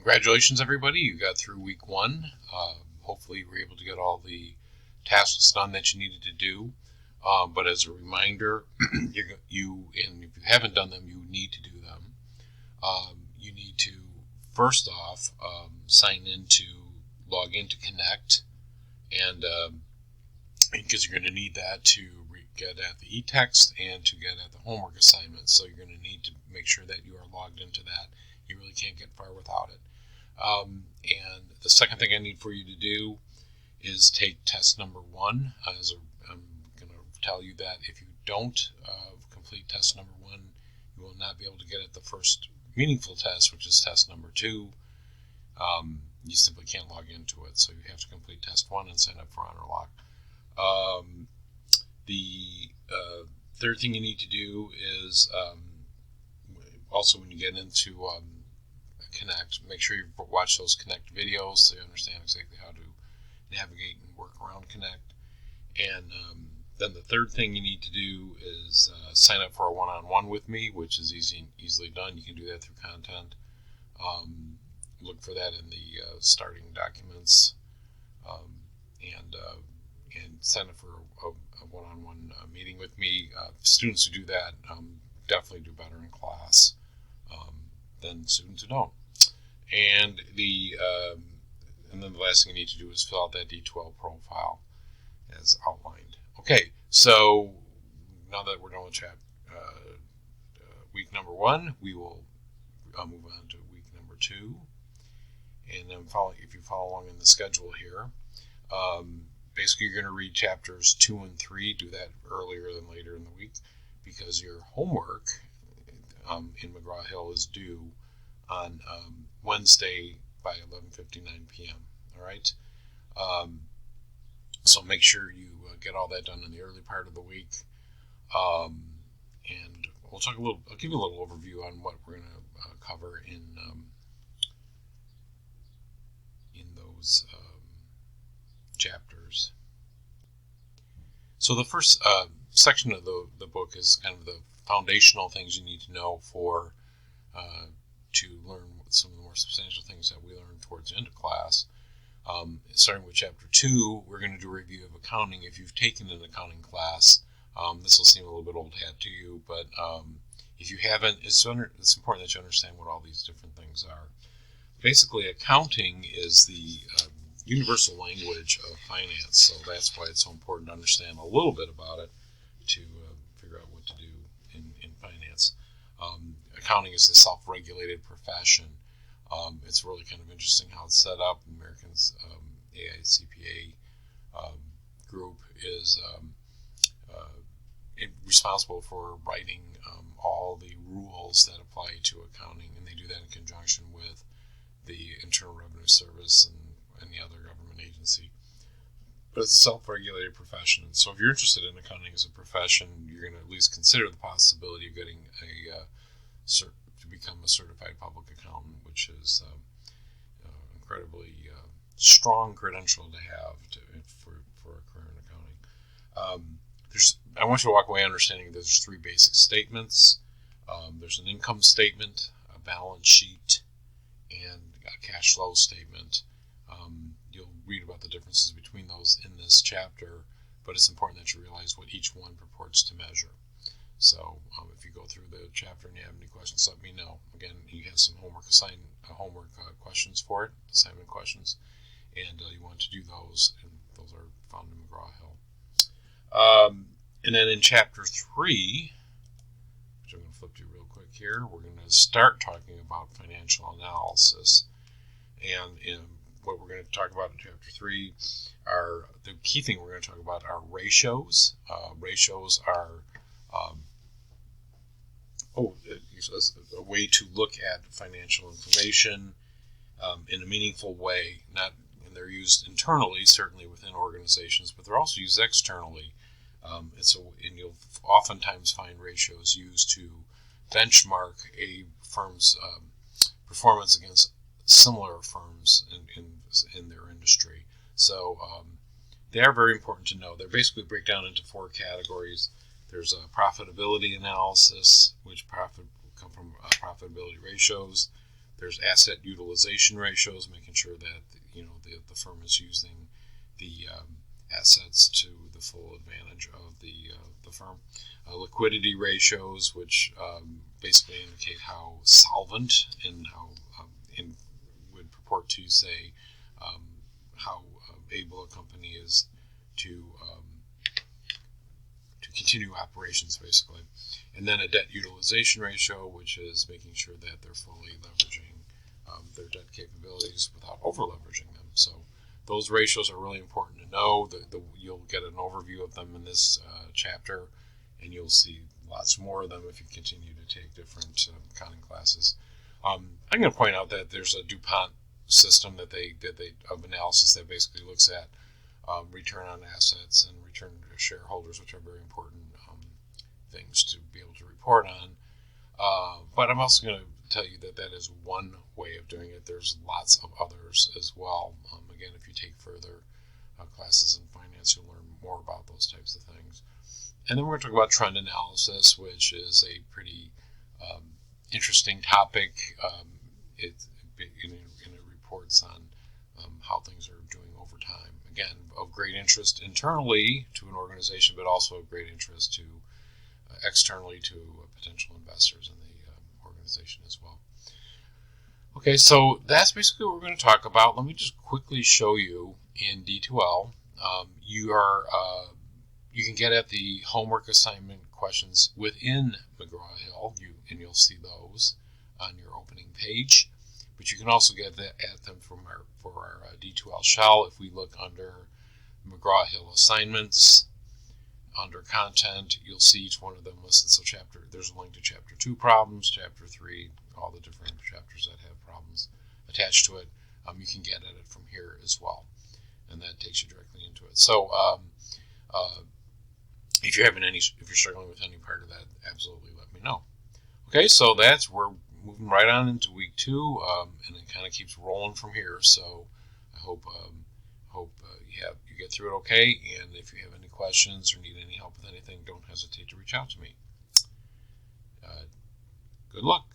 Congratulations, everybody. You got through week one. Hopefully, you were able to get all the tasks done that you needed to do. But as a reminder, and if you haven't done them, you need to do them. You need to, first off, log in to Connect, and because you're going to need that to get at the e-text and to get at the homework assignments. So you're going to need to make sure that you are logged into that. You really can't get far without it. And the second thing I need for you to do is take test number 1. I'm going to tell you that if you don't complete test number 1, you will not be able to get at the first meaningful test, which is test number 2. You simply can't log into it, so you have to complete test 1 and sign up for HonorLock. The third thing you need to do is also when you get into Connect, make sure you watch those Connect videos so you understand exactly how to navigate and work around Connect. And then the third thing you need to do is sign up for a one-on-one with me, which is easily done. You can do that through content. Look for that in the starting documents, and sign up for a one-on-one meeting with me. Students who do that definitely do better in class than students who don't. And then the last thing you need to do is fill out that D12 profile as outlined. Okay, so now that we're done with week number 1, we will move on to week number 2. And then if you follow along in the schedule here, basically you're going to read chapters 2 and 3. Do that earlier than later in the week because your homework in McGraw-Hill is due on Wednesday by 11:59 p.m. All right. So make sure you get all that done in the early part of the week, and I'll give you a little overview on what we're going to cover in those chapters. So the first section of the book is kind of the foundational things you need to know to learn some of the more substantial things that we learn towards the end of class. Starting with chapter 2, we're going to do a review of accounting. If you've taken an accounting class, this will seem a little bit old hat to you, but if you haven't, it's important that you understand what all these different things are. Basically, accounting is the universal language of finance, so that's why it's so important to understand a little bit about it to figure out what to do in finance. Accounting is a self-regulated profession. It's really kind of interesting how it's set up. Americans AICPA group is responsible for writing all the rules that apply to accounting, and they do that in conjunction with the Internal Revenue Service and any other government agency. But it's a self-regulated profession, and so if you're interested in accounting as a profession, you're going to at least consider the possibility of getting to become a certified public accountant, which is incredibly strong credential to have for a career in accounting. I want you to walk away understanding there's 3 basic statements. There's an income statement, a balance sheet, and a cash flow statement. You'll read about the differences between those in this chapter, but it's important that you realize what each one purports to measure. So if you go through the chapter and you have any questions, let me know. Again, you have some homework questions for it, assignment questions, and you want to do those, and those are found in McGraw-Hill. And then in chapter 3, which I'm going to flip to real quick here, we're going to start talking about financial analysis. And what we're going to talk about in chapter 3 are the key thing we're going to talk about are ratios. Ratios are a way to look at financial information in a meaningful way. And they're used internally, certainly within organizations, but they're also used externally. And you'll oftentimes find ratios used to benchmark a firm's performance against similar firms in their industry. So they are very important to know. They're basically break down into 4 categories. There's a profitability analysis, which will come from profitability ratios. There's asset utilization ratios, making sure that the firm is using the assets to the full advantage of the firm. Liquidity ratios, which basically indicate how solvent and how would purport to say how able a company is to continue operations, basically. And then a debt utilization ratio, which is making sure that they're fully leveraging their debt capabilities without over-leveraging them. So those ratios are really important to know. You'll get an overview of them in this chapter, and you'll see lots more of them if you continue to take different accounting classes. I'm going to point out that there's a DuPont system of analysis that basically looks at return on assets and return to shareholders, which are very important things to be able to report on. But I'm also going to tell you that is one way of doing it. There's lots of others as well. Again, if you take further classes in finance, you'll learn more about those types of things. And then we're going to talk about trend analysis, which is a pretty interesting topic. It reports on how things are doing over time. Again, of great interest internally to an organization, but also of great interest to externally to potential investors in the organization as well. Okay, so that's basically what we're going to talk about. Let me just quickly show you in D2L. You can get at the homework assignment questions within McGraw-Hill, and you'll see those on your opening page. But you can also get at them for our D2L shell. If we look under McGraw-Hill assignments, under content, you'll see each one of them listed. So there's a link to Chapter 2 problems, Chapter 3, all the different chapters that have problems attached to it. You can get at it from here as well, and that takes you directly into it. So if you're struggling with any part of that, absolutely let me know. Okay, so we're moving right on into week 2, and it kind of keeps rolling from here. So I hope you get through it okay. And if you have any questions or need any help with anything, don't hesitate to reach out to me. Good luck.